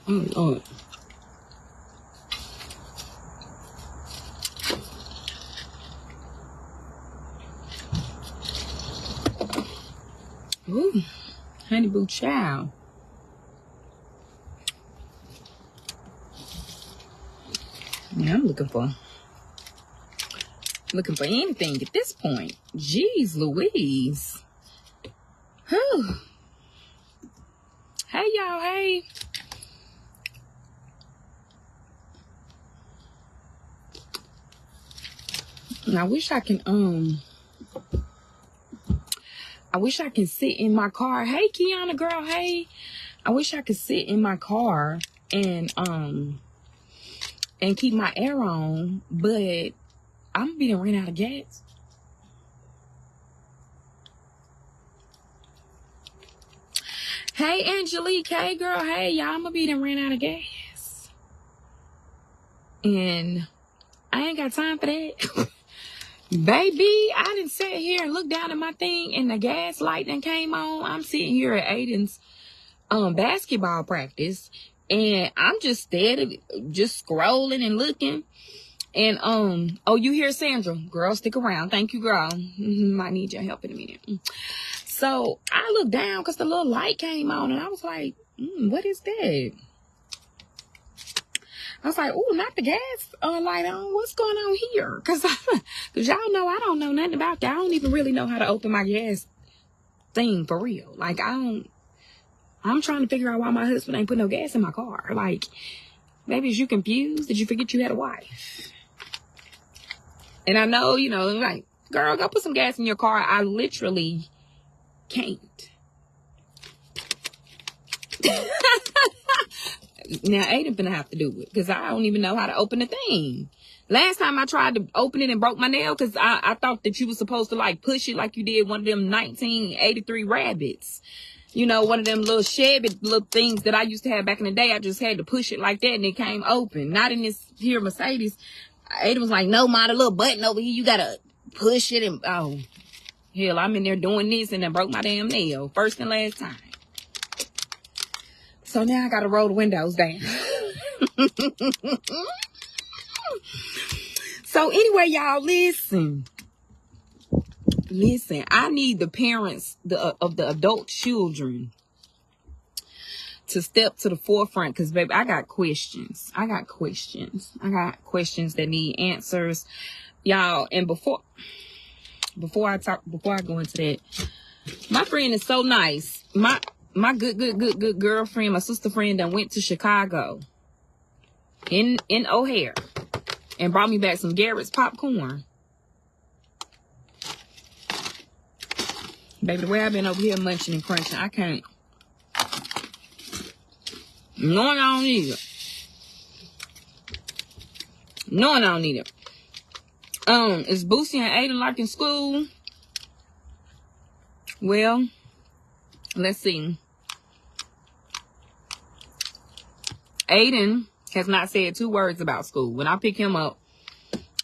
Oh, Lord. Ooh, honey boo child. Yeah, I'm looking for anything at this point. Jeez Louise. Whew. Hey y'all, hey. I wish I can sit in my car. Hey Kiana girl, hey. I wish I could sit in my car and keep my air on, but I'm gonna be done ran out of gas. Hey Angelique, hey girl, hey y'all, I'm gonna be done ran out of gas. And I ain't got time for that. Baby, I didn't sit here and look down at my thing and the gas light then came on. I'm sitting here at Aiden's basketball practice and I'm just steady, just scrolling and looking. And oh, you hear Sandra? Girl, stick around. Thank you, girl. Might need your help in a minute. So I looked down because the little light came on and I was like, what is that? I was like, oh, not the gas light on. What's going on here? Because y'all know I don't know nothing about that. I don't even really know how to open my gas thing for real. Like, I'm trying to figure out why my husband ain't put no gas in my car. Like, maybe is you confused? Did you forget you had a wife? And I know, you know, like, girl, go put some gas in your car. I literally can't. Now, Aiden finna have to do it because I don't even know how to open the thing. Last time I tried to open it and broke my nail because I thought that you were supposed to, like, push it like you did one of them 1983 rabbits. You know, one of them little Chevy little things that I used to have back in the day. I just had to push it like that and it came open. Not in this here Mercedes. Aiden was like, no, ma, the little button over here, you gotta push it. And oh, hell, I'm in there doing this and then broke my damn nail. First and last time. So now I gotta roll the windows down. So anyway, y'all, listen. I need the parents of the adult children to step to the forefront because, baby, I got questions. I got questions that need answers, y'all. And before I go into that, my friend is so nice. My good girlfriend, my sister friend, that went to Chicago in O'Hare and brought me back some Garrett's popcorn. Baby, the way I've been over here munching and crunching, I can't. No, I don't need it. No, I don't need it. Is Boosie and Aiden like in school? Well, let's see. Aiden has not said 2 words about school. When I pick him up,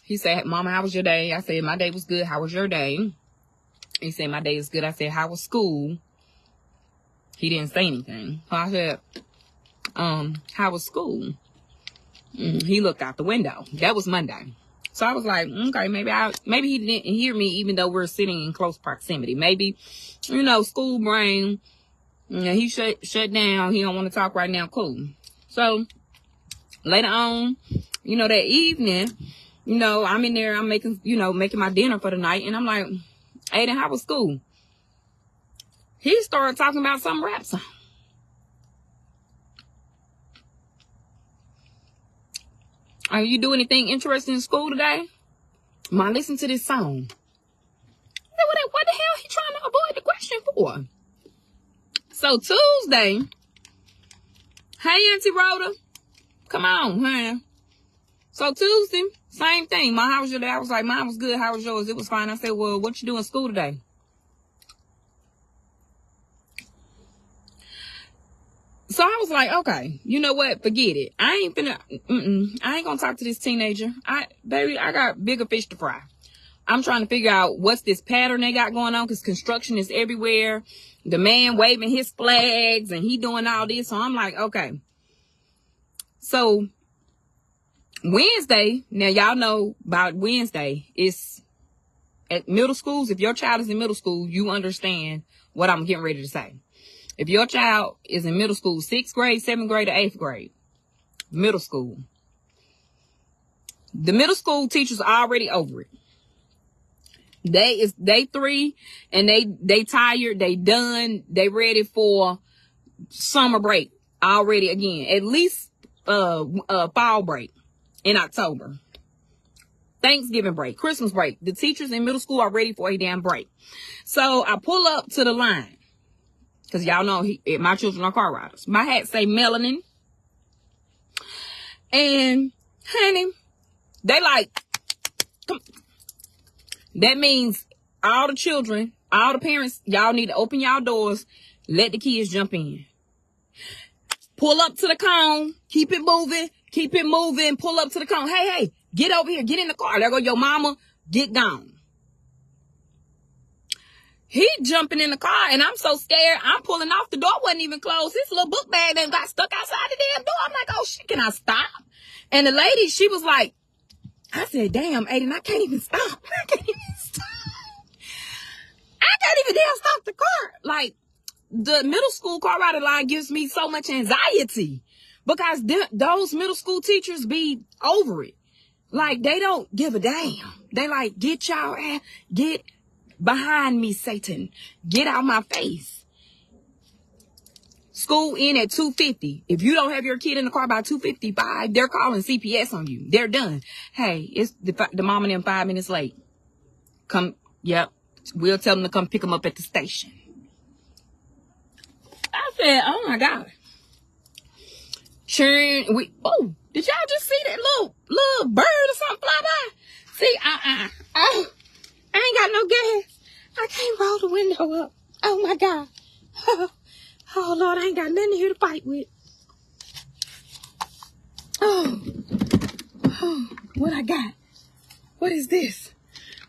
he said, Mama, how was your day? I said, my day was good. How was your day? He said, my day is good. I said, how was school? He didn't say anything. So I said, how was school? He looked out the window. That was Monday. So I was like, okay, maybe he didn't hear me even though we're sitting in close proximity. Maybe, you know, school brain, he shut down. He don't want to talk right now. Cool. So later on, you know, that evening, you know, I'm in there, I'm making my dinner for the night. And I'm like, Aiden, how was school? He started talking about some rap song. Are you doing anything interesting in school today? Mom, listen to this song. What the hell he trying to avoid the question for? So Tuesday, hey Auntie Rhoda, come on, man. So Tuesday, same thing. Mom, how was your day? I was like, mine was good. How was yours? It was fine. I said, well, what you do in school today? So I was like, okay, you know what? Forget it. I ain't gonna talk to this teenager. Baby, I got bigger fish to fry. I'm trying to figure out what's this pattern they got going on because construction is everywhere. The man waving his flags and he doing all this. So I'm like, okay. So Wednesday, now y'all know about Wednesday, it's at middle schools. If your child is in middle school, you understand what I'm getting ready to say. If your child is in middle school, 6th grade, 7th grade, or 8th grade, middle school, the middle school teachers are already over it. They 3 and they tired, they done, they ready for summer break already again. At least fall break in October. Thanksgiving break, Christmas break. The teachers in middle school are ready for a damn break. So I pull up to the line. Because y'all know my children are car riders. My hat say melanin. And honey, they like, come. That means all the children, all the parents, y'all need to open y'all doors. Let the kids jump in. Pull up to the cone. Keep it moving. Keep it moving. Pull up to the cone. Hey, get over here. Get in the car. There go your mama. Get gone. He jumping in the car, and I'm so scared. I'm pulling off. The door wasn't even closed. His little book bag then got stuck outside the damn door. I'm like, oh, shit, can I stop? And the lady, she was like, I said, damn, Aiden, I can't even stop. I can't even stop. I can't even damn stop the car. Like, the middle school car rider line gives me so much anxiety because those middle school teachers be over it. Like, they don't give a damn. They like, get y'all ass, get behind me, Satan. Get out my face. School in at 2:50. If you don't have your kid in the car by 2:55, they're calling CPS on you. They're done. Hey, it's the mom and them 5 minutes late. Come, yep. We'll tell them to come pick them up at the station. I said, oh my God. Oh, did y'all just see that little bird or something fly by? See, I ain't got no gas. I can't roll the window up. Oh my God. Oh Lord, I ain't got nothing here to fight with. Oh, what I got? What is this?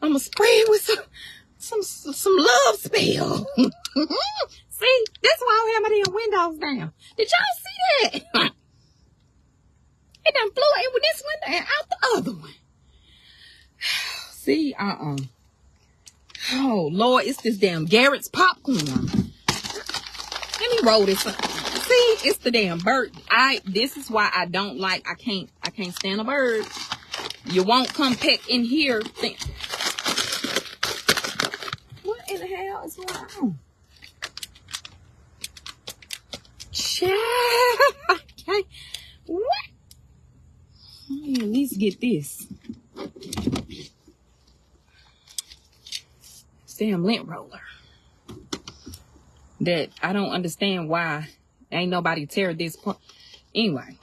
I'm gonna spray it with some love spell. See, that's why I don't have my damn windows down. Did y'all see that? It done flew in with this window and out the other one. See, oh Lord, it's this damn Garrett's popcorn. Let me roll this up. See, it's the damn bird. This is why I don't like, I can't stand a bird. You won't come peck in here. What in the hell is going on? Okay. What? Let me at least get this. Damn lint roller. That I don't understand why ain't nobody tear this point. Anyway,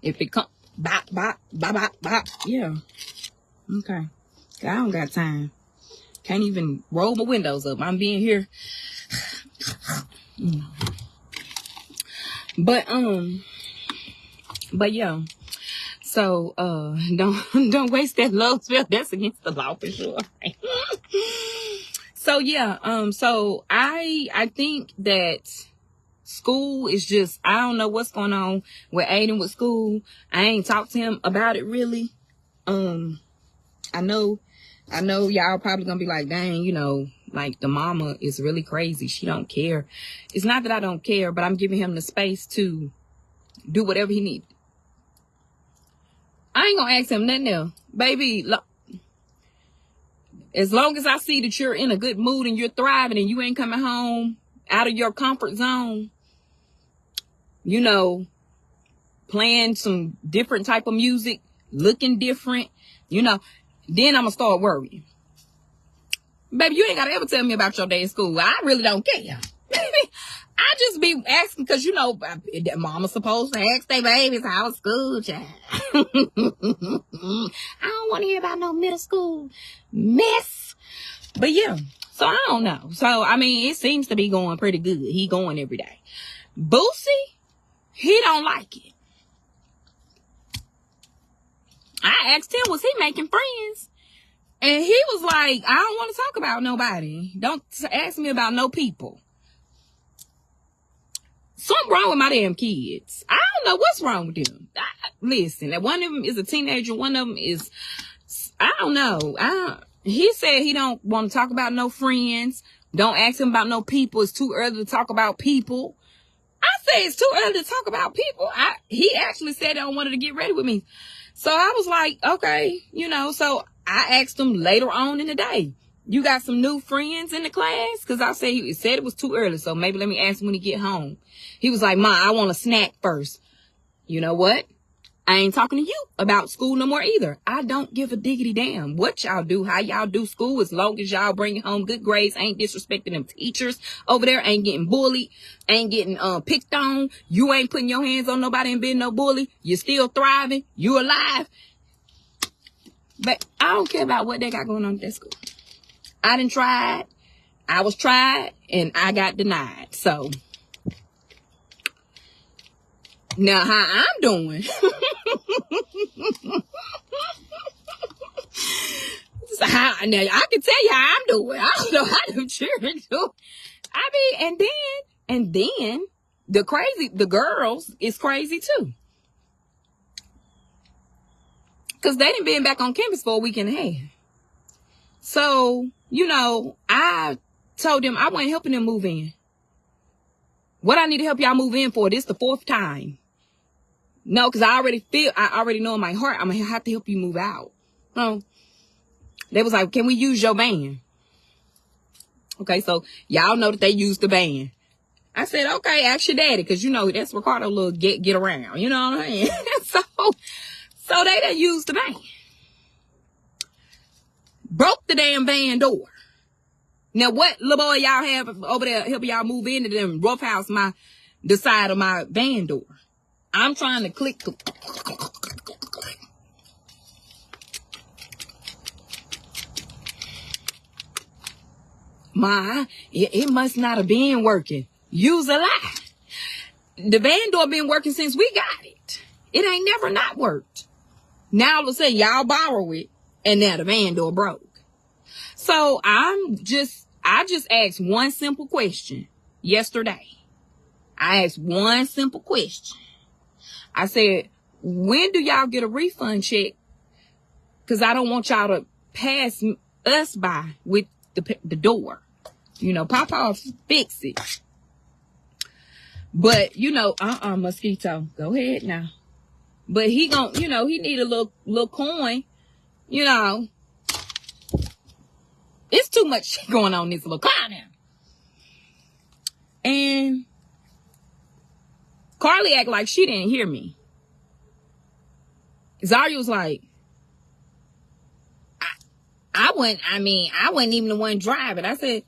if it come bop bop bop bop bop, yeah. Okay. I don't got time. Can't even roll my windows up. I'm being here. But yeah. So don't waste that love spell. That's against the law for sure. So yeah, so I think that school is just, I don't know what's going on with Aiden with school. I ain't talked to him about it really. I know y'all probably gonna be like, dang, you know, like the mama is really crazy. She don't care. It's not that I don't care, but I'm giving him the space to do whatever he needs. I ain't gonna ask him nothing else. Baby, as long as I see that you're in a good mood and you're thriving and you ain't coming home out of your comfort zone, you know, playing some different type of music, looking different, you know, then I'm gonna start worrying. Baby, you ain't gotta ever tell me about your day in school. I really don't care. I just be asking because, you know, mama's supposed to ask their babies how was school, child. I don't want to hear about no middle school mess. But yeah, so I don't know. So, I mean, it seems to be going pretty good. He going every day. Boosie, he don't like it. I asked him, was he making friends? And he was like, I don't want to talk about nobody. Don't ask me about no people. Something wrong with my damn kids. I don't know what's wrong with them. Listen, one of them is a teenager. One of them is, I don't know. He said he don't want to talk about no friends. Don't ask him about no people. It's too early to talk about people. I say it's too early to talk about people. He actually said I wanted to get ready with me. So I was like, okay, so I asked him later on in the day, you got some new friends in the class? Because I said he said it was too early. So maybe let me ask him when he get home. He was like, Ma, I want a snack first. You know what? I ain't talking to you about school no more either. I don't give a diggity damn what y'all do, how y'all do school, as long as y'all bring home good grades, ain't disrespecting them teachers over there, ain't getting bullied, ain't getting picked on. You ain't putting your hands on nobody and being no bully. You're still thriving. You alive. But I don't care about what they got going on at that school. I done tried. I was tried and I got denied. So now how I'm doing. So now I can tell you how I'm doing. I don't know how them children do. I mean, and then the girls is crazy too. Cause they done been back on campus for a week and a half. So, I told them I wasn't helping them move in. What I need to help y'all move in for, this the 4th time. No, because I already know in my heart, I'm going to have to help you move out. So, they was like, can we use your van? Okay, so y'all know that they used the van. I said, okay, ask your daddy, because that's Ricardo little get around. You know what I mean? So they done used the van. Broke the damn van door. Now, what little boy y'all have over there helping y'all move into them roughhouse the side of my van door? I'm trying to click. It must not have been working. Use a lie. The van door been working since we got it. It ain't never not worked. Now all of a sudden y'all borrow it, and now the van door broke. So I just asked one simple question yesterday. I asked one simple question. I said, when do y'all get a refund check? Because I don't want y'all to pass us by with the door. Papa fix it. But, mosquito, go ahead now. But he he need a little coin, It's too much going on in this little car now. And Carly act like she didn't hear me. Zaria was like, I wasn't even the one driving. I said,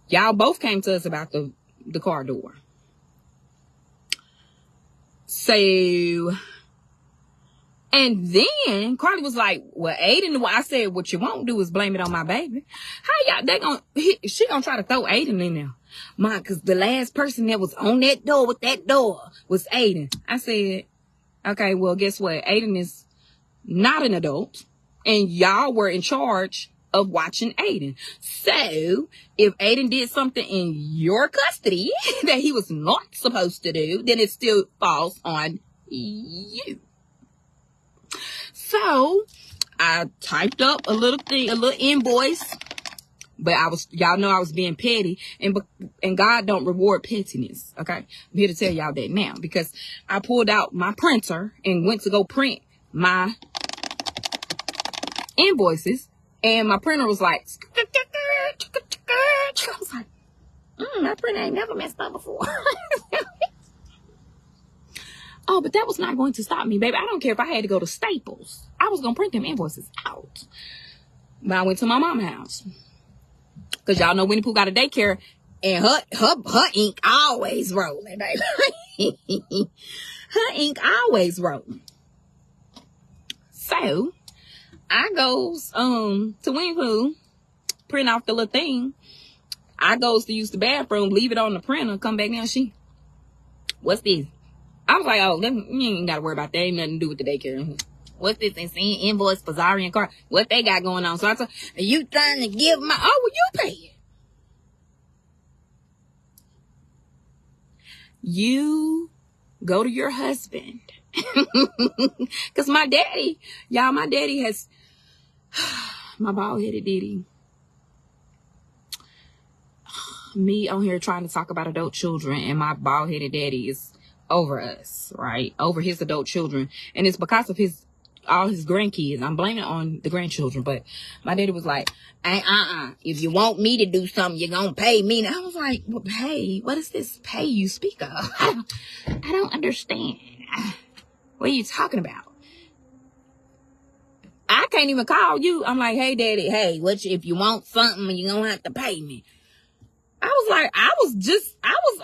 y'all both came to us about the car door. So, and then Carly was like, well, Aiden, I said, what you won't do is blame it on my baby. How y'all, she gonna try to throw Aiden in there. Cause the last person that was on that door with that door was Aiden. I said, okay, well, guess what? Aiden is not an adult and y'all were in charge of watching Aiden. So if Aiden did something in your custody that he was not supposed to do, then it still falls on you. So I typed up a little invoice, but y'all know I was being petty, and God don't reward pettiness. Okay, I'm here to tell y'all that now, because I pulled out my printer and went to go print my invoices, and my printer was like, I was like, my printer ain't never messed up before. Oh, but that was not going to stop me, baby. I don't care if I had to go to Staples. I was going to print them invoices out. But I went to my mom's house. Because y'all know Winnie Pooh got a daycare. And her ink always rolling, baby. Her ink always rolling. So, I goes to Winnie Pooh, print off the little thing. I goes to use the bathroom, leave it on the printer, come back down. What's this? I was like, oh, you ain't got to worry about that. Ain't nothing to do with the daycare. What's this? And seeing invoice for Zari and Car. What they got going on? So I told, are you trying to give my... Oh, well, you pay it. You go to your husband. Because my daddy has, my bald-headed daddy, me on here trying to talk about adult children, and my bald-headed daddy is over us, right? Over his adult children. And it's because of all his grandkids. I'm blaming it on the grandchildren, but my daddy was like, hey, if you want me to do something, you're gonna pay me. And I was like, well, hey, what is this pay you speak of? I don't understand. What are you talking about? I can't even call you. I'm like, hey, daddy, hey, if you want something, you're gonna have to pay me. I was like, I was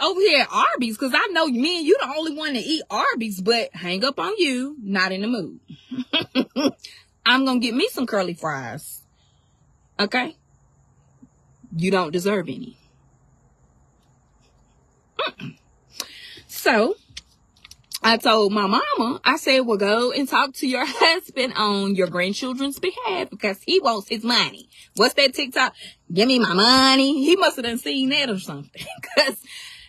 over here at Arby's, because I know me and you the only one to eat Arby's, but hang up on you, not in the mood. I'm gonna get me some curly fries. Okay? You don't deserve any. So, I told my mama, I said, well, go and talk to your husband on your grandchildren's behalf, because he wants his money. What's that TikTok? Give me my money. He must have done seen that or something, because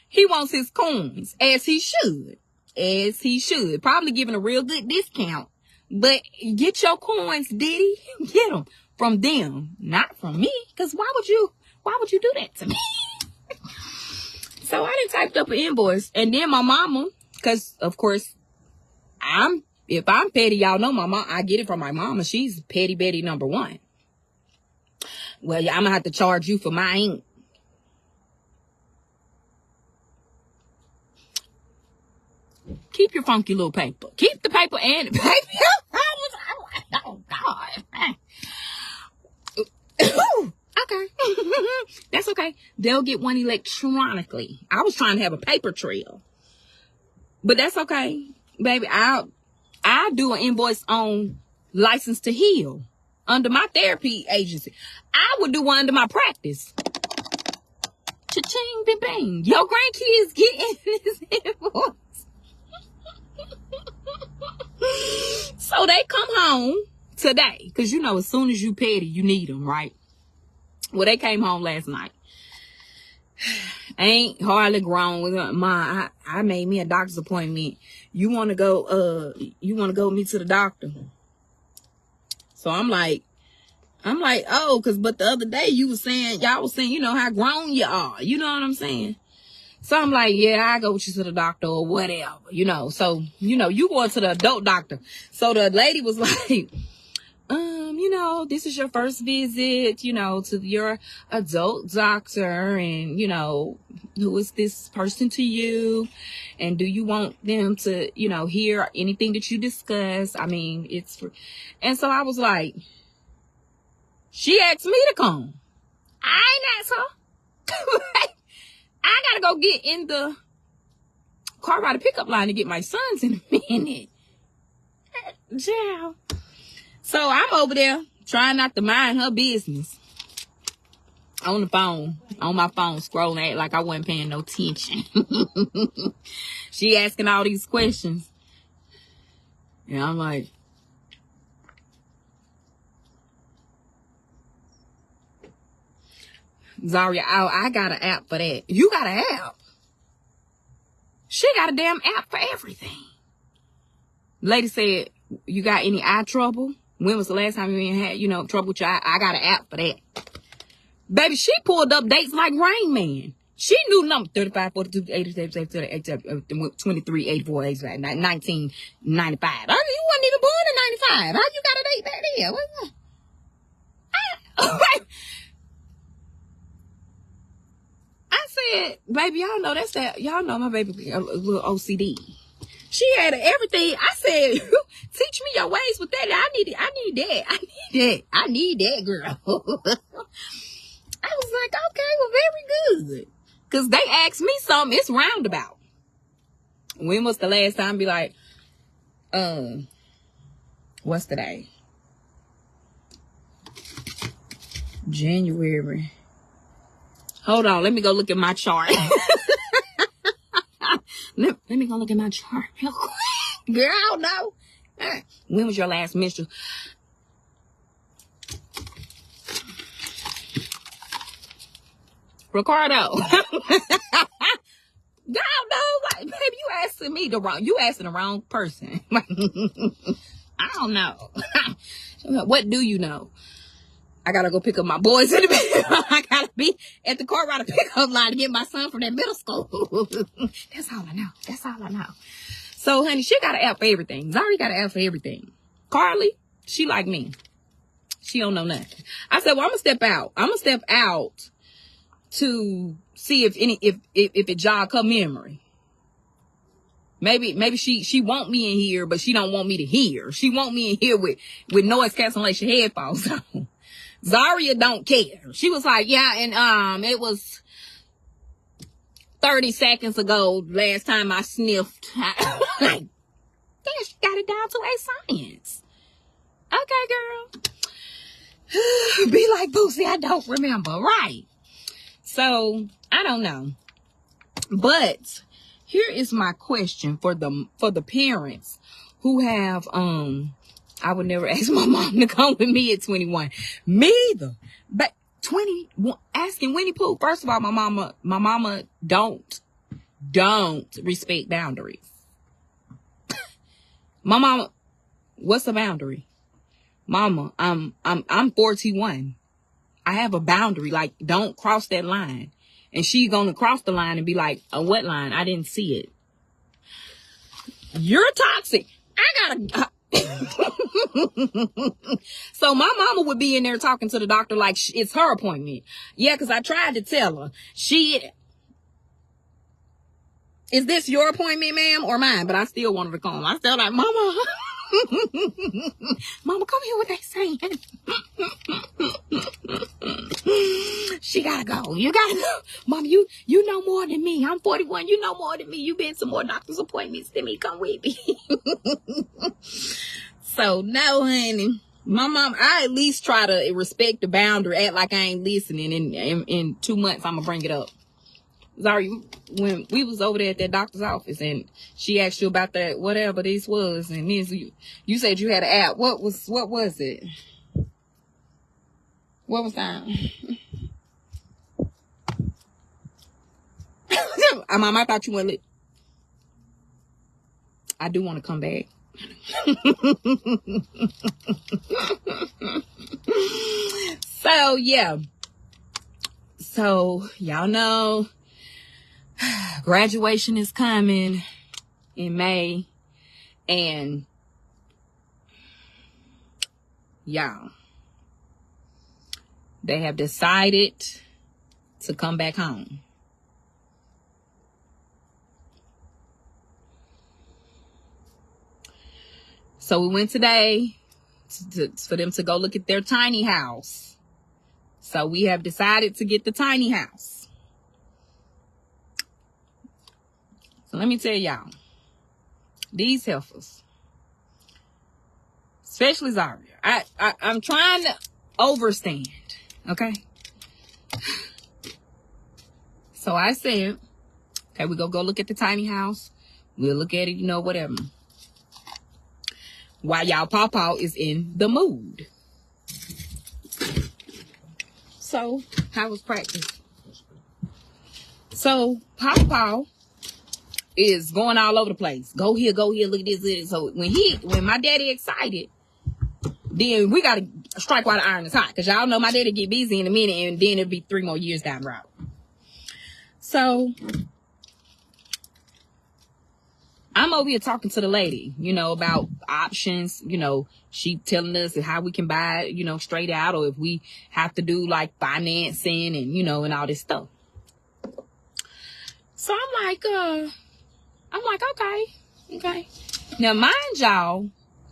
he wants his coins, as he should. As he should. Probably giving a real good discount. But get your coins, Diddy. Get them from them, not from me. Because why would you do that to me? So I done typed up an invoice. And then my mama, because of course, if I'm petty, y'all know my mom, I get it from my mama. She's petty Betty number one. Well, I'm going to have to charge you for my ink. Keep your funky little paper. Keep the paper and the paper. Oh, God. Okay. That's okay. They'll get one electronically. I was trying to have a paper trail. But that's okay. Baby, I'll do an invoice on License to Heal under my therapy agency. I would do one under my practice. Cha-ching, bing, bing. Your grandkids getting this invoice. So they come home today. Because you know, as soon as you petty, you need them, right? Well, they came home last night. Ain't hardly grown with her. Ma, I made me a doctor's appointment. You want to go with me to the doctor? So I'm like, oh, but the other day y'all was saying, you know, how grown you are. You know what I'm saying? So I'm like, yeah, I go with you to the doctor or whatever, you know. So, you know, you going to the adult doctor. So the lady was like, you know, this is your first visit, you know, to your adult doctor, and, you know, who is this person to you? And do you want them to, you know, hear anything that you discuss? I mean, it's for, and so I was like, she asked me to come. I ain't asked her. I gotta go get in the car by the pickup line to get my sons in a minute. Yeah. So I'm over there trying not to mind her business. On the phone, on my phone, scrolling at like I wasn't paying no attention. She asking all these questions. And I'm like, Zaria, I got an app for that. You got an app? She got a damn app for everything. Lady said, you got any eye trouble? When was the last time you had, you know, trouble with your eye? I got an app for that. Baby, she pulled up dates like Rain Man. She knew number 35, 42, 87, 23, 84, 85, 1995. You wasn't even born in 95. How you got a date back there? I said, baby, y'all know that's that. Y'all know my baby a little OCD. She had everything. I said, teach me your ways with that. I need that, girl. I was like, okay, well, very good. Because they asked me something. It's roundabout. When was the last time? Be like, what's today? January. Hold on. Let me go look at my chart. Let me go look at my chart real quick. Girl, I don't know. When was your last menstrual? Ricardo. God, no. Baby, you asked asking me you asking the wrong person. I don't know. What do you know? I gotta go pick up my boys in the middle. I gotta be at the car ride pickup line to get my son from that middle school. That's all I know. That's all I know. So, honey, she got an app for everything. Zari got an app for everything. Carly, she like me. She don't know nothing. I said, well, I'm gonna step out. I'm gonna step out to see if it jog her memory. Maybe she want me in here, but she don't want me to hear. She want me in here with noise cancellation headphones on. Zaria don't care. She was like, yeah, and it was 30 seconds ago last time I sniffed. Like, damn, she got it down to a science. Okay, girl. Be like, Boosie, I don't remember. Right. So, I don't know. But here is my question for the parents who have I would never ask my mom to come with me at 21. Me either. But 21, asking Winnie Pooh. First of all, my mama don't respect boundaries. My mama, what's a boundary? Mama, I'm 41. I have a boundary. Like, don't cross that line. And she's gonna cross the line and be like, what line? I didn't see it. You're toxic. I gotta. So my mama would be in there talking to the doctor like it's her appointment. Yeah, because I tried to tell her. Is this your appointment, ma'am, or mine? But I still wanted to come. I still like, Mama. Mama, come here what they saying. She gotta go. You gotta go. Mama, you know more than me. I'm 41. You know more than me. You been to more doctor's appointments than me. Come with me. So, no, honey. My mom, I at least try to respect the boundary, act like I ain't listening. In 2 months, I'm gonna bring it up. Sorry, when we was over there at that doctor's office and she asked you about that, whatever this was, and this, you said you had an app. What was it? What was that? Mom, I thought you went lit. I do want to come back. So, yeah. So, y'all know graduation is coming in May, and y'all, they have decided to come back home. So we went today for them to go look at their tiny house. So we have decided to get the tiny house. So let me tell y'all, these heifers, especially Zaria, I'm trying to overstand, okay? So I said, okay, we go look at the tiny house. We'll look at it, whatever. While y'all pawpaw is in the mood. So, how was practice? So, pawpaw is going all over the place. Go here, look at this. So when my daddy excited, then we gotta strike while the iron is hot. Because y'all know my daddy get busy in a minute, and then it'll be 3 more years down the road. So I'm over here talking to the lady, about options. She telling us how we can buy, straight out, or if we have to do like financing and, and all this stuff. So I'm like, okay. Now, mind y'all,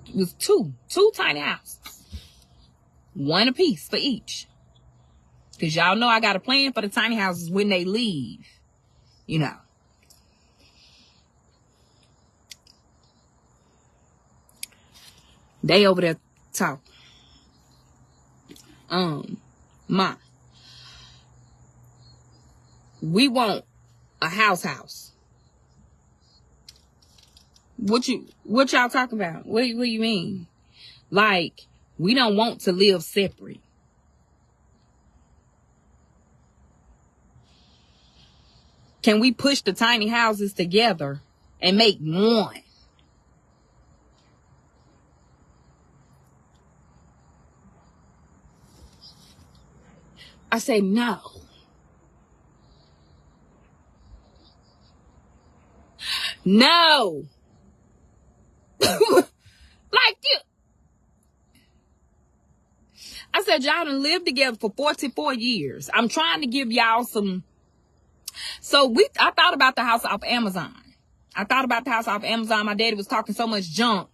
it was two tiny houses. One apiece for each. Because y'all know I got a plan for the tiny houses when they leave, They over there talking. Ma, we want a house. What y'all talking about? What do you mean? Like, we don't want to live separate. Can we push the tiny houses together and make one. I say no. No. Like you. I said, y'all done lived together for 44 years. I'm trying to give y'all some. So I thought about the house off Amazon. My daddy was talking so much junk.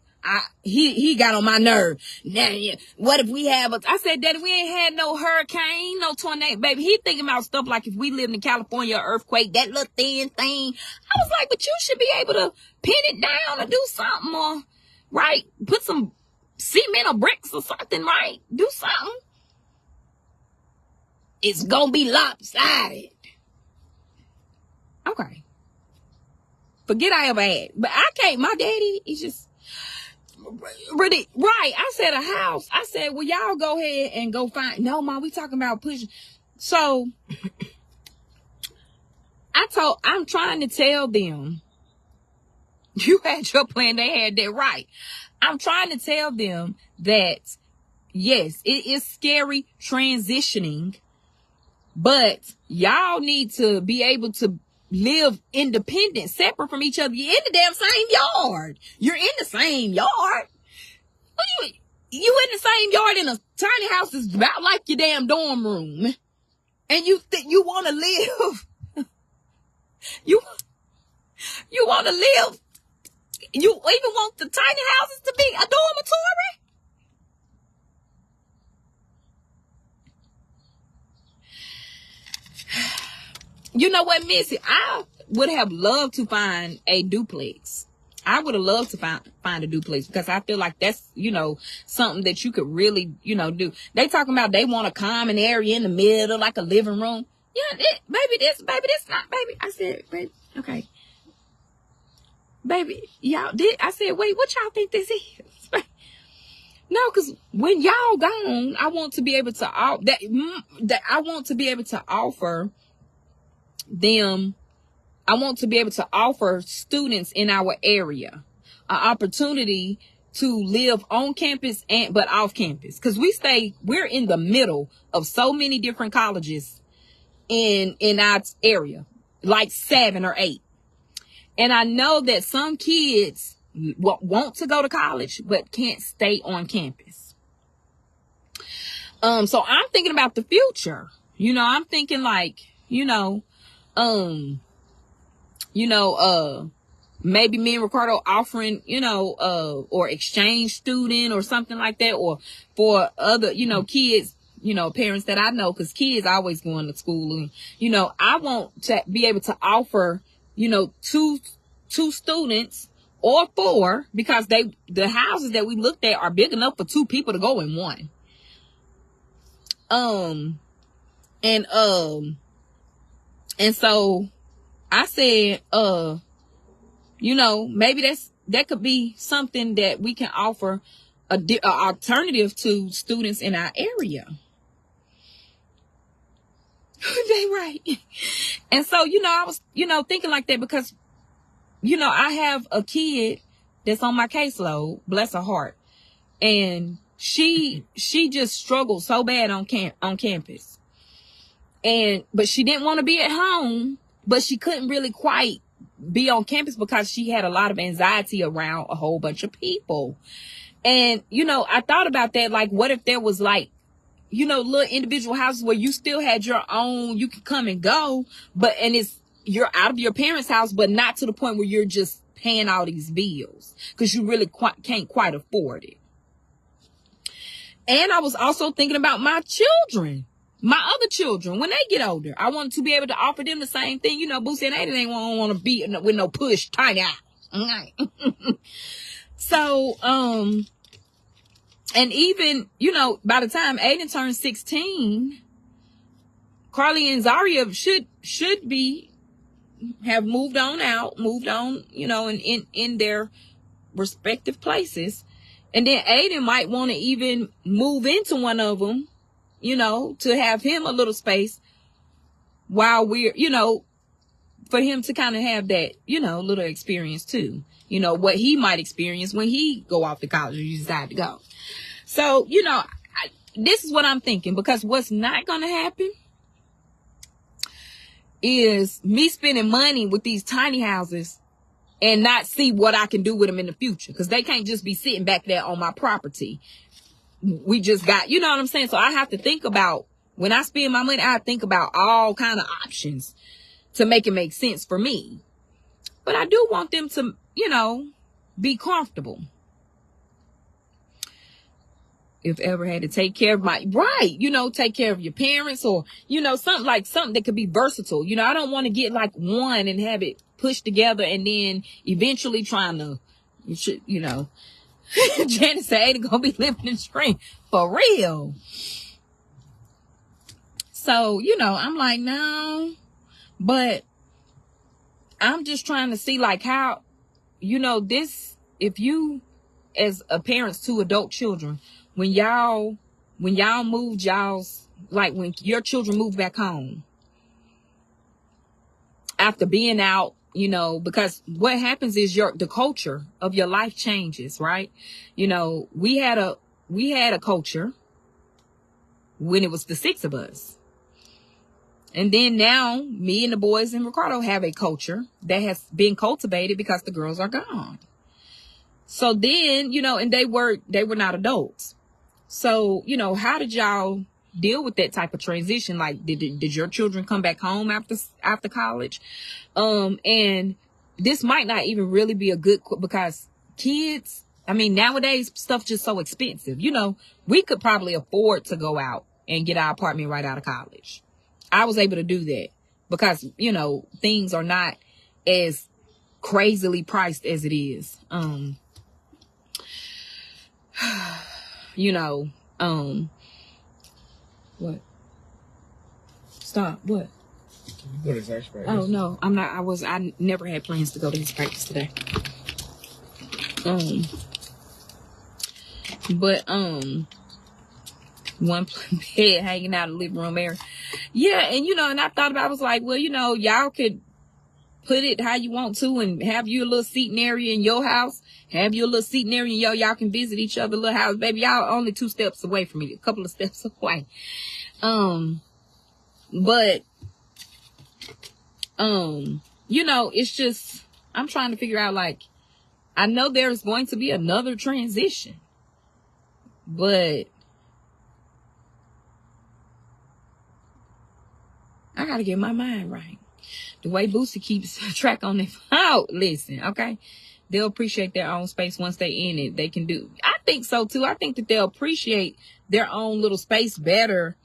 He got on my nerve. Now, what if we have I said, Daddy, we ain't had no hurricane, no tornado. Baby, he thinking about stuff like if we lived in California, earthquake, that little thin thing. I was like, but you should be able to pin it down or do something, or, right? Put some cement or bricks or something, right? Do something. It's gonna be lopsided. Okay. Forget I ever had. But I can't. My daddy, he's just really right. I said a house. I said, well, y'all go ahead and go find. No, Mom, we talking about pushing. So I'm trying to tell them, you had your plan, they had that right. I'm trying to tell them that, yes, it is scary transitioning, but y'all need to be able to live independent, separate from each other. You're in the damn same yard. You're in the same yard. You in the same yard in a tiny house that's about like your damn dorm room. And you think you want to live. you want to live. You even want the tiny houses to be a dormitory? You know what, Missy? I would have loved to find a duplex. I would have loved to find a duplex because I feel like that's, something that you could really, do. They talking about they want a common area in the middle, like a living room. Yeah, baby, this, not, baby. I said, baby, okay. Baby, y'all did. I said, wait, what y'all think this is? No, because when y'all gone, I want to be able to, I want to be able to offer them, I want to be able to offer students in our area an opportunity to live on campus but off campus. Because we're in the middle of so many different colleges in our area, like 7 or 8. And I know that some kids want to go to college, but can't stay on campus. So I'm thinking about the future. I'm thinking like, maybe me and Ricardo offering, or exchange student or something like that, or for other, kids, parents that I know, because kids always going to school. And, I want to be able to offer, two students or 4, because the houses that we looked at are big enough for 2 people to go in one. And so I said, maybe that could be something that we can offer a alternative to students in our area. They right. And so, I was, thinking like that because, I have a kid that's on my caseload, bless her heart. And she just struggled so bad on campus. But she didn't want to be at home, but she couldn't really quite be on campus because she had a lot of anxiety around a whole bunch of people. And, I thought about that. Like, what if there was like, little individual houses where you still had your own, you can come and go, and you're out of your parents' house, but not to the point where you're just paying all these bills because you really can't quite afford it. And I was also thinking about my children. My other children, when they get older, I want to be able to offer them the same thing. Boosie and Aiden ain't want to be with no push tiny house. Okay. So, and even, by the time Aiden turns 16, Carly and Zaria should have moved on, and in their respective places. And then Aiden might want to even move into one of them, to have him a little space while we're, for him to kind of have that, you know, little experience too. You know, what he might experience when he go off to college or you decide to go. So, you know, this is what I'm thinking, because what's not going to happen is me spending money with these tiny houses and not see what I can do with them in the future, because they can't just be sitting back there on my property. We just got, you know what I'm saying? So I have to think about, when I spend my money, I think about all kind of options to make it make sense for me. But I do want them to, you know, be comfortable. If ever had to take care of you know, take care of your parents, or, you know, something that could be versatile. You know, I don't want to get like one and have it pushed together and then eventually trying to, you know, Janice said ain't gonna be living in the stream for real. So, you know, I'm like, no, but I'm just trying to see like how, you know, this, if you as a parents to adult children, when y'all moved y'all's, like when your children move back home after being out, you know, because what happens is the culture of your life changes, right? You know, we had a culture when it was the 6 of us. And then now me and the boys and Ricardo have a culture that has been cultivated because the girls are gone. So then, you know, and they were not adults. So, you know, how did y'all deal with that type of transition? Like, did your children come back home after college? And this might not even really be a good, because kids, I mean, nowadays stuff just so expensive. You know, we could probably afford to go out and get our apartment right out of college. I was able to do that because, you know, things are not as crazily priced as it is. You know, what? Stop. What? Go to his practice. Oh, no, I'm not. I never had plans to go to his practice today. But, one bed hanging out in the living room area. Yeah. And, you know, and I thought about, I was like, well, you know, y'all could put it how you want to and have you a little seating area in your house. Have you a little seating area and y'all can visit each other little house. Baby, y'all only 2 steps away from me, a couple of steps away. But, you know, it's just, I'm trying to figure out, like, I know there's going to be another transition, but I got to get my mind right. The way Boosie keeps track on their phone, listen, okay? They'll appreciate their own space once they in it. They can do, I think so too. I think that they'll appreciate their own little space better.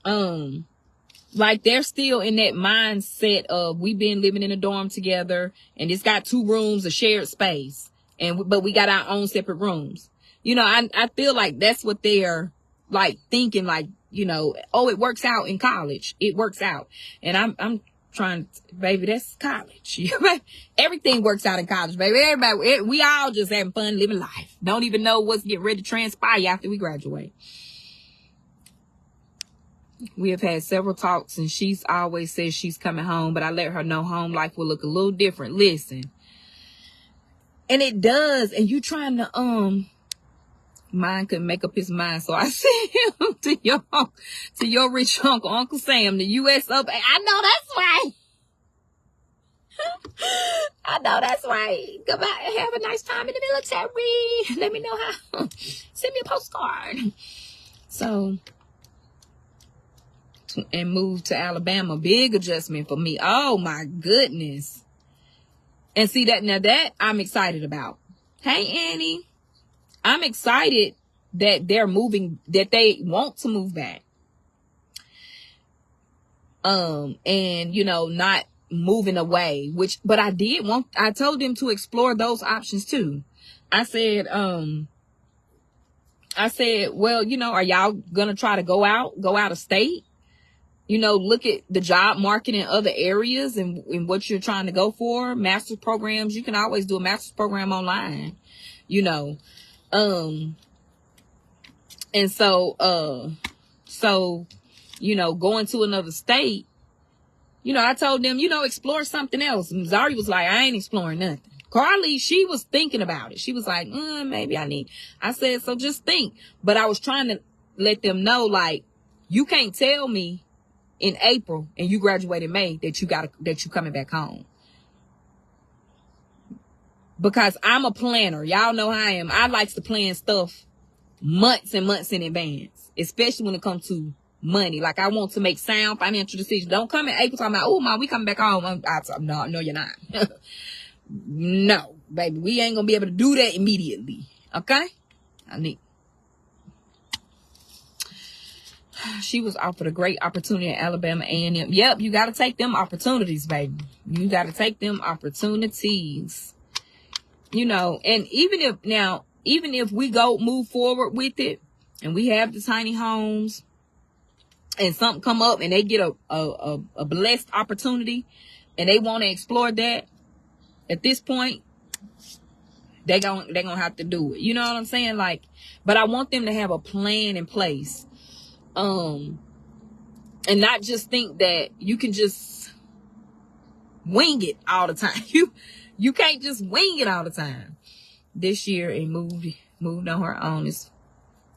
Like they're still in that mindset of, we've been living in a dorm together and it's got 2 rooms, a shared space, but we got our own separate rooms. You know, I feel like that's what they're like thinking, like, you know, oh, it works out in college. It works out. And I'm trying to, baby, that's college. Everything works out in college, baby. Everybody, we all just having fun living life. Don't even know what's getting ready to transpire after we graduate. We have had several talks and she's always says she's coming home, but I let her know home life will look a little different. Listen. And it does. And you trying to, mine couldn't make up his mind. So I sent him to your rich uncle, Uncle Sam, the U.S. Open. I know that's right. I know that's right. Goodbye. Have a nice time in the military. Let me know how. Send me a postcard. So, and moved to Alabama. Big adjustment for me. Oh my goodness. And see that, now that I'm excited about. Hey, Annie. I'm excited that they're moving, that they want to move back. And, you know, not moving away, but I told them to explore those options too. I said, well, you know, are y'all going to try to go out of state? You know, look at the job market in other areas and what you're trying to go for. Master's programs. You can always do a master's program online, you know. And so, you know, going to another state, You know, I told them, you know, explore something else. And Zari was like, I ain't exploring nothing. Carly, she was thinking about it. She was like, maybe I said, so just think. But I was trying to let them know, like, you can't tell me in April and you graduate in May that you coming back home. Because I'm a planner. Y'all know how I am. I like to plan stuff months and months in advance, especially when it comes to money. Like, I want to make sound financial decisions. Don't come in April talking about, oh, Mom, we coming back home. No, you're not. No, baby, we ain't gonna be able to do that immediately. Okay? She was offered a great opportunity in Alabama A&M. Yep, you got to take them opportunities, baby. You got to take them opportunities. You know, and even if we move forward with it and we have the tiny homes and something come up and they get a blessed opportunity and they want to explore that, at this point, they're gonna have to do it. You know what I'm saying? Like, but I want them to have a plan in place. And not just think that you can just wing it all the time. You can't just wing it all the time. This year and moved on her own.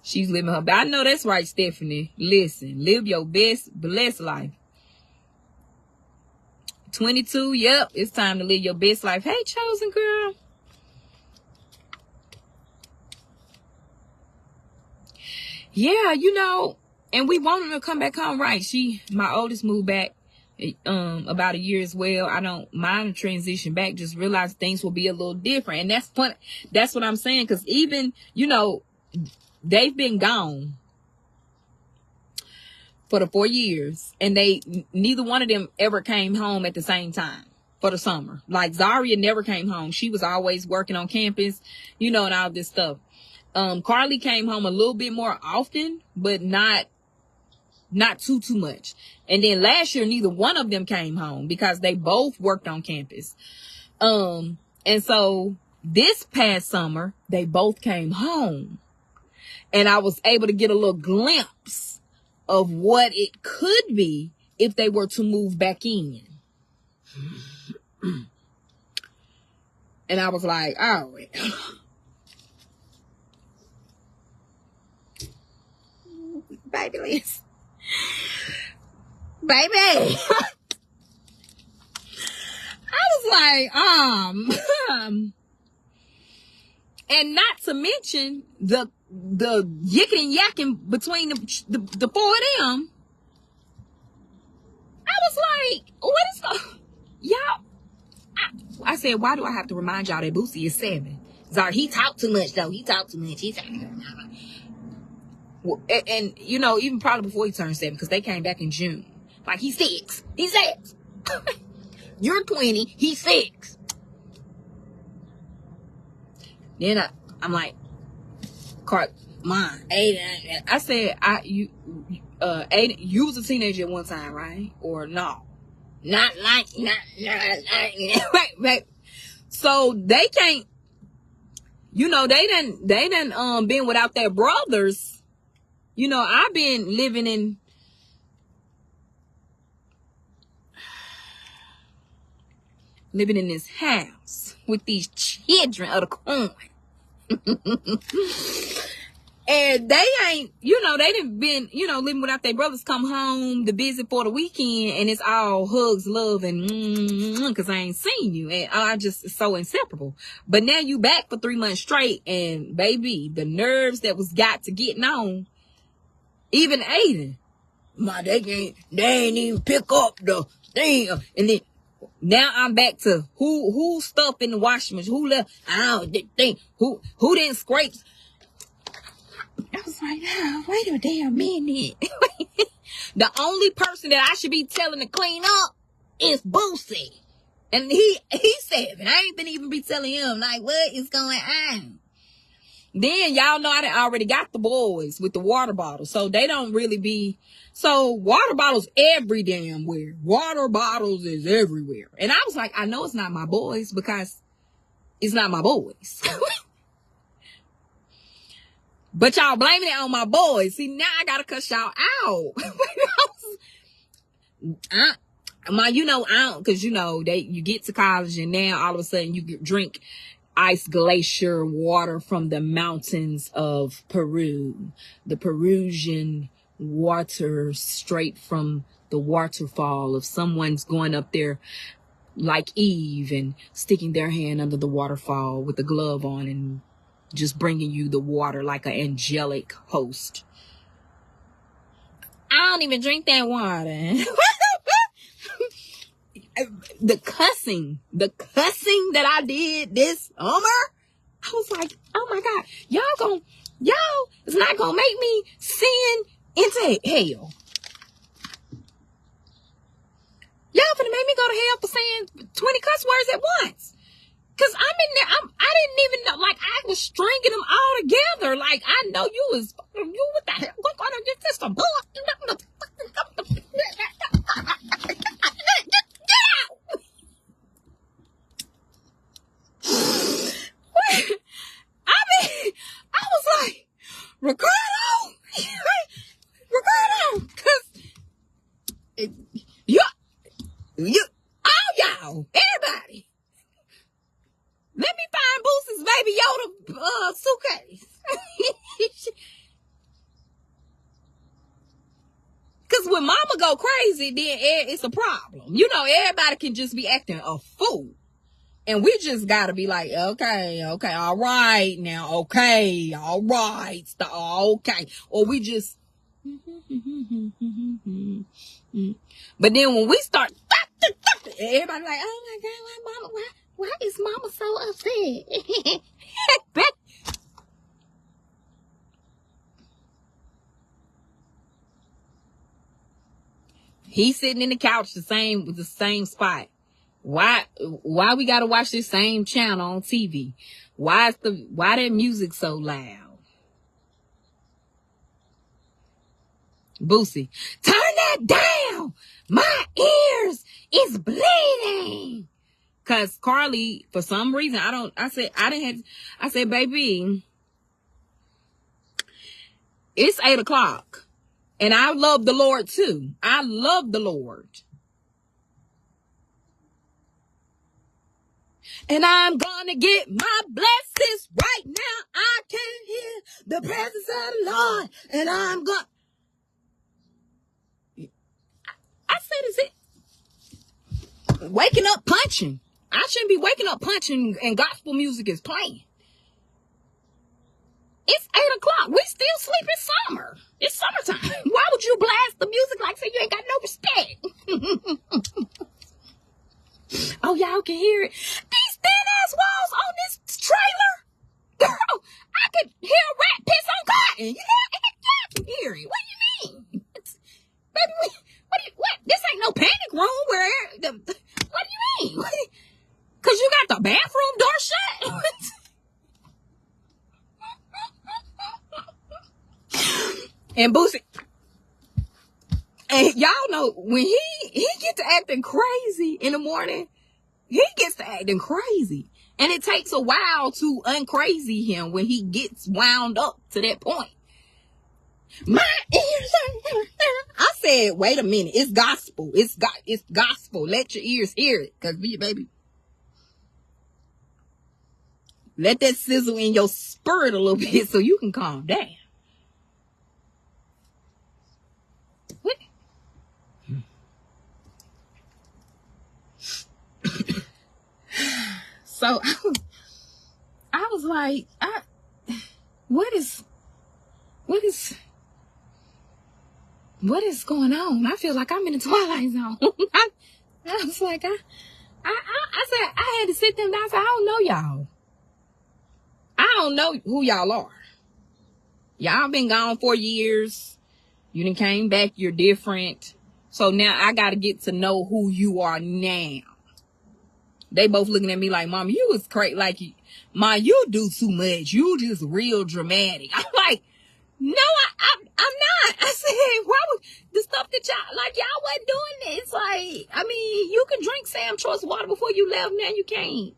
She's living her best. I know that's right, Stephanie. Listen, live your best, blessed life. 22, yep, it's time to live your best life. Hey, chosen girl. Yeah, you know, and we want her to come back home, right? My oldest moved back about a year as well. I don't mind the transition back, just realize things will be a little different. And that's fun. That's what I'm saying. Because even, you know, they've been gone for the 4 years, and neither one of them ever came home at the same time for the summer. Like, Zaria never came home. She was always working on campus, you know, and all this stuff. Carly came home a little bit more often, but not too much. And then last year, neither one of them came home because they both worked on campus. And so this past summer, they both came home, and I was able to get a little glimpse of what it could be if they were to move back in. And I was like, oh, baby, Liz. Baby. I was like, and not to mention the yicking and yakking between the four of them. I was like, what is going, y'all? I said, why do I have to remind y'all that Boosie is 7? Zara, he talked too much though. He talked too much. And you know, even probably before he turned 7, because they came back in June. Like, he's 6. He's 6. You're 20. He's 6. Then I'm like, Mom, Aiden. I said, Aiden, you was a teenager at one time, right? Or no? Not like. Right. So they can't. You know, they done been without their brothers. You know, I've been living in this house with these children of the corn. And they ain't, you know, they done been, you know, living without their brothers, come home to visit for the weekend, and it's all hugs, love, and because I ain't seen you. And I just, it's so inseparable. But now you back for 3 months straight, and baby, the nerves that was got to getting on, even Aiden, they ain't even pick up the thing. And then now I'm back to who stuff in the washing machine, who left, who didn't scrape. I was like, oh, wait a damn minute. The only person that I should be telling to clean up is Boosie. And he's 7. I ain't been even be telling him, like, what is going on? Then y'all know I done already got the boys with the water bottles. So they don't really be. So water bottles every damn where. Water bottles is everywhere. And I was like, I know it's not my boys because it's not my boys. But y'all blaming it on my boys. See, now I gotta cuss y'all out. You know, I don't, cause you know, you get to college and now all of a sudden you drink ice glacier water from the mountains of Peru, the Peruvian water straight from the waterfall of someone's going up there like Eve and sticking their hand under the waterfall with the glove on and just bringing you the water like an angelic host. I don't even drink that water. The cussing that I did this summer, I was like, oh my God, y'all is not gonna make me sin into hell. Y'all finna make me go to hell for saying 20 cuss words at once. Cause I'm in there, I didn't even know, like I was stringing them all together. Like I know you what the hell, what on this system? I mean, I was like, Ricardo, cause you, all y'all, everybody, let me find Boosie's Baby Yoda suitcase. Cause when mama go crazy, then it's a problem. You know, everybody can just be acting a fool. And we just gotta be like, okay, all right, now, okay, all right, okay. Or we just, but then when we start, everybody like, oh my God, why is mama so upset? He's sitting in the couch the same spot. Why we gotta watch this same channel on TV? Why that music so loud? Boosie, turn that down. My ears is bleeding. Cause Carly, for some reason, I said, baby, it's 8:00. And I love the Lord too. I love the Lord. And I'm gonna get my blessings right now. I can hear the presence of the Lord. And I'm gonna. I said, is it waking up punching? I shouldn't be waking up punching and gospel music is playing. It's 8:00. We still sleep in summer. It's summertime. Why would you blast the music like say you ain't got no respect? Oh, y'all can hear it. These thin ass walls on this trailer. Girl, I could hear a rat piss on cotton. You know, I can hear it. What do you mean? Baby, what? This ain't no panic room where what do you mean? Cause you got the bathroom door shut? And Boosie, and y'all know when he gets to acting crazy in the morning, he gets to acting crazy. And it takes a while to uncrazy him when he gets wound up to that point. My ears are, I said, wait a minute, it's gospel. It's gospel. Let your ears hear it. Cause baby, let that sizzle in your spirit a little bit so you can calm down. What? So I was like, what is going on? I feel like I'm in the Twilight Zone. I was like, I said, I had to sit them down. I said, I don't know y'all. I don't know who y'all are. Y'all been gone 4 years. You done came back. You're different. So now I got to get to know who you are now. They both looking at me like, Mom, you was crazy. Like, Ma, you do too much. You just real dramatic. I'm like, no, I'm not. I said, why would the stuff that y'all wasn't doing this? Like, I mean, you can drink Sam Choice water before you left. Now you can't.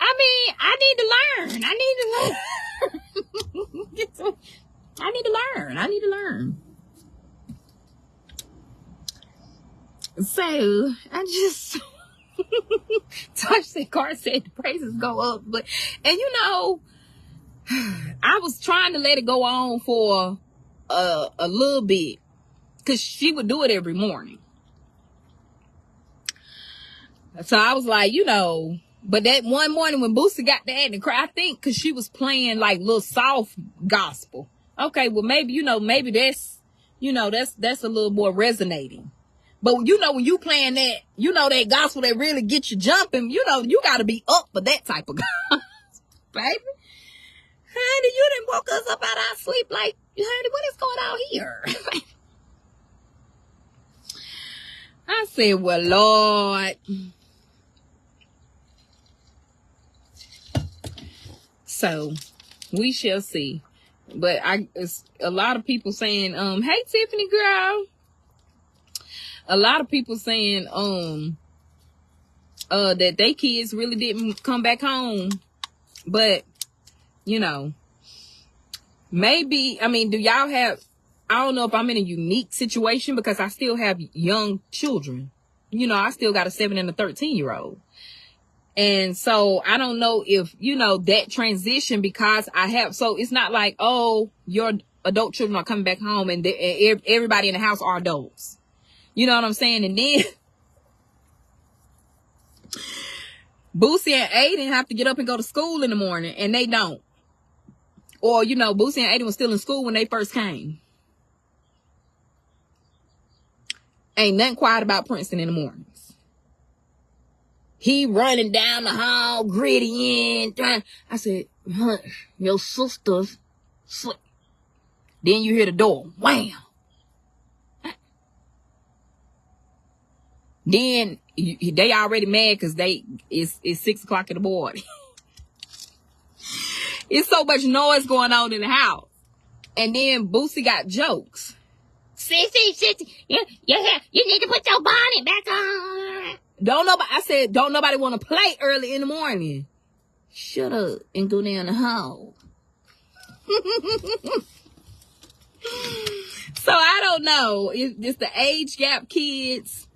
I mean, I need to learn. I need to learn. So I just Tosh said, Car said the prices go up, but and you know, I was trying to let it go on for a little bit because she would do it every morning. So I was like, you know, but that one morning when Boosie got that and cry, I think because she was playing like little soft gospel. Okay, well maybe, you know, maybe that's, you know, that's a little more resonating. But you know, when you playing that, you know, that gospel that really gets you jumping, you know, you got to be up for that type of gospel, baby. Honey, you didn't woke us up out of our sleep. Like, honey, what is going on here? I said, well, Lord. So we shall see. But it's a lot of people saying, hey Tiffany girl. A lot of people saying that they kids really didn't come back home. But, you know, maybe, I mean, do y'all have, I don't know if I'm in a unique situation because I still have young children. You know, I still got a 7 and a 13-year-old. And so I don't know if, you know, that transition because I have, so it's not like, oh, your adult children are coming back home and everybody in the house are adults. You know what I'm saying? And then Boosie and Aiden have to get up and go to school in the morning and they don't. Or, you know, Boosie and Aiden was still in school when they first came. Ain't nothing quiet about Princeton in the mornings. He running down the hall, gritty in, trying. I said, your sister's sleep. Then you hear the door, wham. Then they already mad because it's 6 o'clock in the morning. It's so much noise going on in the house. And then Boosie got jokes. Sissy, you need to put your bonnet back on. I said, don't nobody want to play early in the morning. Shut up and go down the hall. So I don't know. It's the age gap kids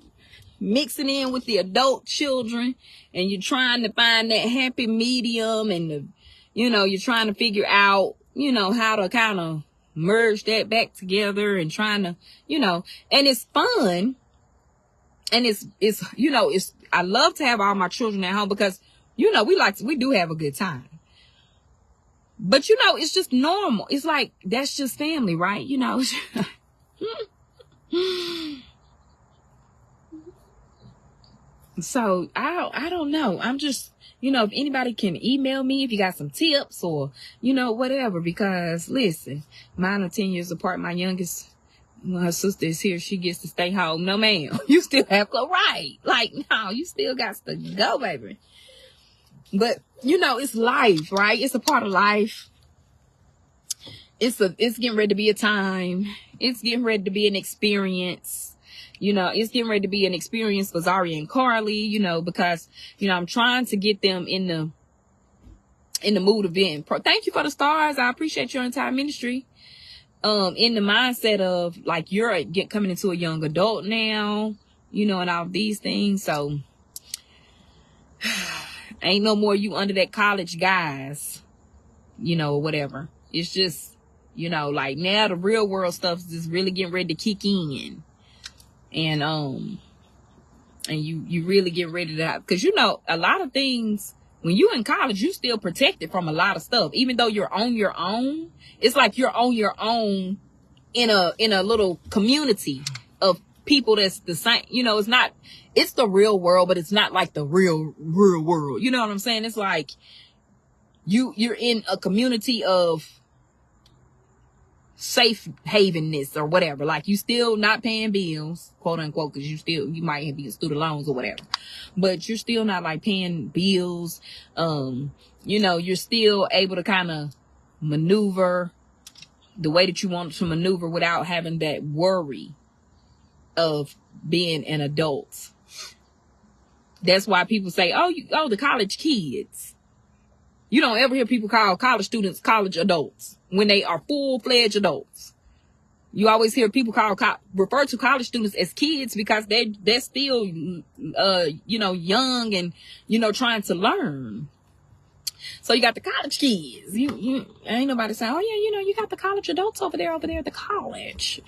mixing in with the adult children, and you're trying to find that happy medium, and you're trying to figure out, how to kind of merge that back together and trying to, and it's fun. And it's I love to have all my children at home because, we do have a good time. But, it's just normal. It's like, that's just family, right? So I don't know. I'm just, if anybody can email me, if you got some tips or, whatever, because listen, mine are 10 years apart. My youngest, when her sister is here, she gets to stay home. No, ma'am. You still have to go right. Like, no, you still got to go, baby. But, it's life, right? It's a part of life. It's getting ready to be a time. It's getting ready to be an experience. It's getting ready to be an experience for Zaria and Carly, because, I'm trying to get them in the mood of being thank you for the stars. I appreciate your entire ministry. In the mindset of like, you're coming into a young adult now, and all these things. So ain't no more you under that college guys, or whatever. It's just, like now the real world stuff is just really getting ready to kick in. And you really get ready to have, because, a lot of things when you in college, you still protected from a lot of stuff, even though you're on your own. It's like you're on your own in a little community of people that's the same. It's the real world, but it's not like the real world. You know what I'm saying? It's like you're in a community of safe havenness or whatever. Like, you still not paying bills, quote unquote, because you might be in student loans or whatever, but you're still not like paying bills. You're still able to kind of maneuver the way that you want to maneuver without having that worry of being an adult. That's why people say, oh, the college kids. You don't ever hear people call college students college adults when they are full-fledged adults. You always hear people refer to college students as kids because they're still, young and, trying to learn. So you got the college kids. You ain't nobody saying, oh yeah, you got the college adults over there at the college.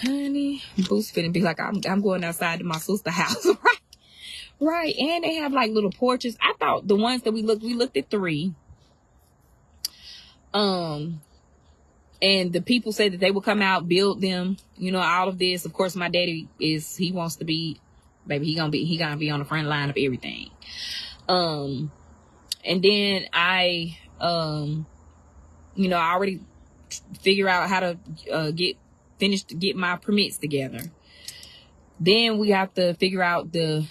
Honey, Boo's finna be like, I'm going outside to my sister's house, right? Right, and they have like little porches. I thought the ones that we looked at 3. And the people said that they would come out, build them, all of this. Of course, my daddy he wants to be, baby, he gonna be on the front line of everything. And then I already figure out how to get my permits together. Then we have to figure out the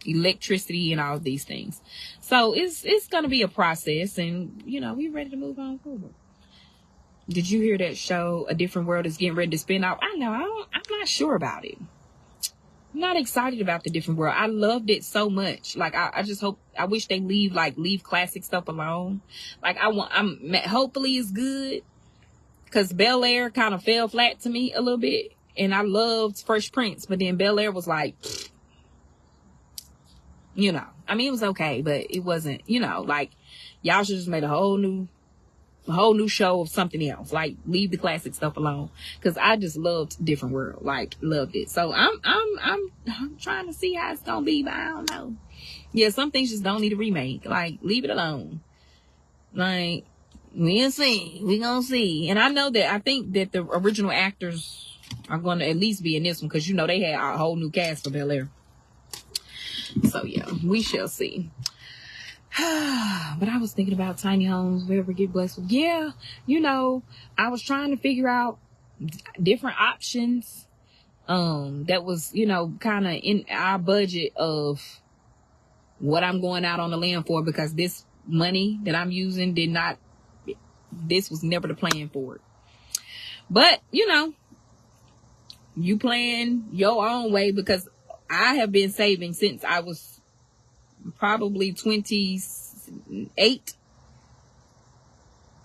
electricity and all of these things. So it's gonna be a process, and we ready to move on forward. Did you hear that show A Different World is getting ready to spin off? I know, I'm not sure about it. I'm not excited about The Different World. I loved it so much. Like, I just I wish they leave classic stuff alone. Like, hopefully it's good, because Bel Air kind of fell flat to me a little bit, and I loved Fresh Prince, but then Bel Air was like, I mean, it was okay, but it wasn't, like, y'all should just made a whole new show of something else. Like, leave the classic stuff alone, because I just loved Different World. Like, loved it. So I'm trying to see how it's gonna be, but I don't know. Yeah, some things just don't need a remake. Like, leave it alone. Like, we'll see. We gonna see. And I think that the original actors are gonna at least be in this one, because they had a whole new cast for Bel Air. So yeah, we shall see. But I was thinking about tiny homes, wherever get blessed with. Yeah, I was trying to figure out different options that was, kind of in our budget of what I'm going out on the land for, because this money that I'm using this was never the plan for it. But, you plan your own way, because I have been saving since I was probably 28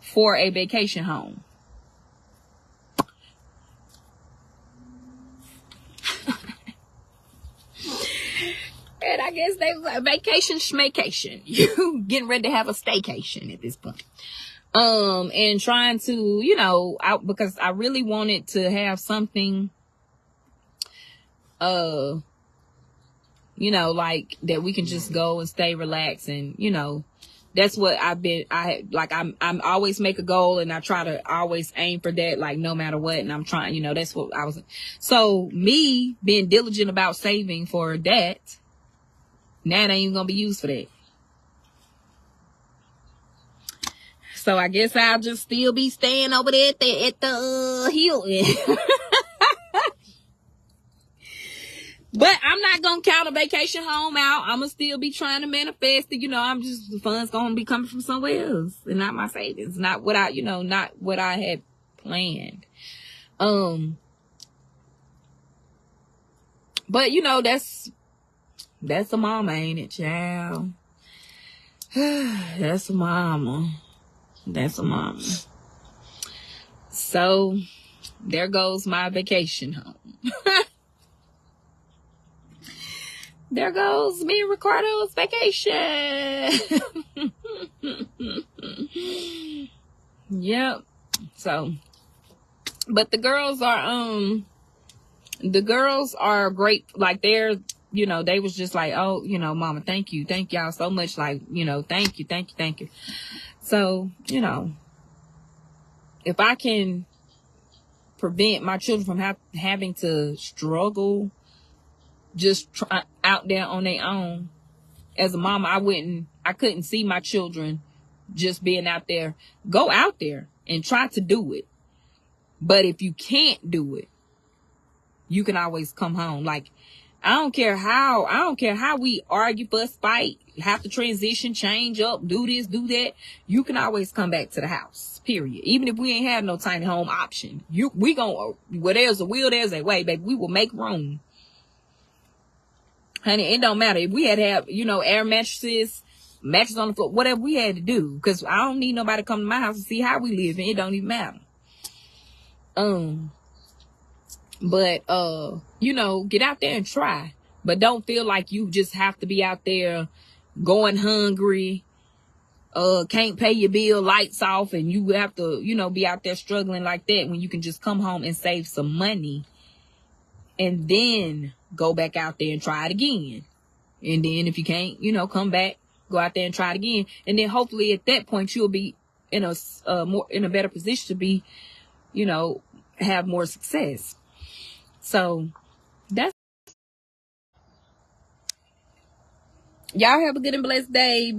for a vacation home. And I guess they was vacation schmacation. You getting ready to have a staycation at this point. And trying to, because I really wanted to have something, like that we can just go and stay relaxed, and that's what I'm always make a goal, and I try to always aim for that, like, no matter what. And I'm trying, that's what I was. So me being diligent about saving for that, now it ain't even gonna be used for that. So I guess I'll just still be staying over there at the Hilton. But I'm not going to count a vacation home out. I'm going to still be trying to manifest it. The funds going to be coming from somewhere else, and not my savings. Not what not what I had planned. But that's a mama, ain't it, child? That's a mama. That's a mama. So there goes my vacation home. There goes me and Ricardo's vacation. Yep. So, but the girls are great. Like, they're, they was just like, oh, mama, thank y'all so much. Like, thank you. So, if I can prevent my children from having to struggle just out there on their own. As a mama, I couldn't see my children just being out there. Go out there and try to do it. But if you can't do it, you can always come home. Like, I don't care how we argue, fuss, fight, have to transition, change up, do this, do that. You can always come back to the house, period. Even if we ain't have no tiny home option, where there's a will, there's a way, baby. We will make room. Honey, it don't matter. If we had to have, air mattresses, mattress on the floor, whatever we had to do. Because I don't need nobody to come to my house to see how we live, and it don't even matter. But you know, get out there and try. But don't feel like you just have to be out there going hungry, can't pay your bill, lights off, and you have to, you know, be out there struggling like that when you can just come home and save some money and then go back out there and try it again. And then if you can't, you know, come back, go out there and try it again. And then hopefully at that point you'll be in a better position to be, you know, have more success. So that's, y'all have a good and blessed day.